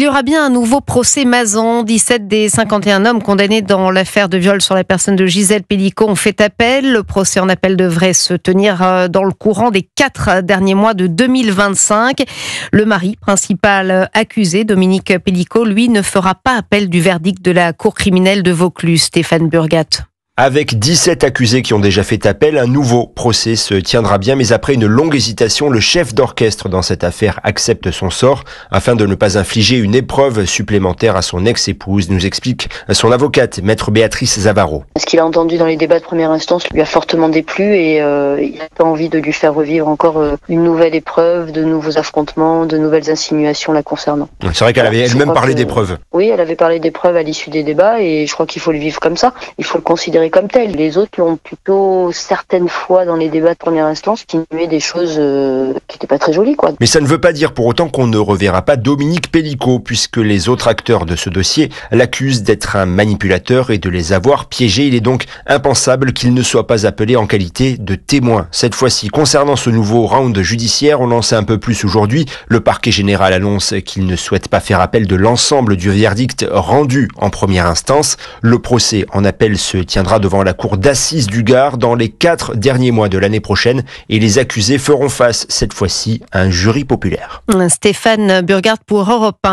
Il y aura bien un nouveau procès Mazan. 17 des 51 hommes condamnés dans l'affaire de viol sur la personne de Gisèle Pelicot ont fait appel. Le procès en appel devrait se tenir dans le courant des 4 derniers mois de 2025. Le mari principal accusé, Dominique Pelicot, lui, ne fera pas appel du verdict de la cour criminelle de Vaucluse. Stéphane Burgat. Avec 17 accusés qui ont déjà fait appel, un nouveau procès se tiendra bien, mais après une longue hésitation, le chef d'orchestre dans cette affaire accepte son sort afin de ne pas infliger une épreuve supplémentaire à son ex-épouse, nous explique son avocate, maître Béatrice Zavaro. Ce qu'il a entendu dans les débats de première instance lui a fortement déplu et il n'a pas envie de lui faire revivre encore une nouvelle épreuve, de nouveaux affrontements, de nouvelles insinuations la concernant. C'est vrai qu'elle avait elle-même parlé d'épreuves. Oui, elle avait parlé d'épreuves à l'issue des débats et je crois qu'il faut le vivre comme ça. Il faut le considérer comme tel. Les autres l'ont plutôt certaines fois dans les débats de première instance insinué des choses qui n'étaient pas très jolies, quoi. Mais ça ne veut pas dire pour autant qu'on ne reverra pas Dominique Pelicot, puisque les autres acteurs de ce dossier l'accusent d'être un manipulateur et de les avoir piégés. Il est donc impensable qu'il ne soit pas appelé en qualité de témoin. Cette fois-ci, concernant ce nouveau round judiciaire, on en sait un peu plus aujourd'hui. Le parquet général annonce qu'il ne souhaite pas faire appel de l'ensemble du verdict rendu en première instance. Le procès en appel se tiendra devant la cour d'assises du Gard dans les 4 derniers mois de l'année prochaine et les accusés feront face cette fois-ci à un jury populaire. Stéphane Burgat pour Europe 1.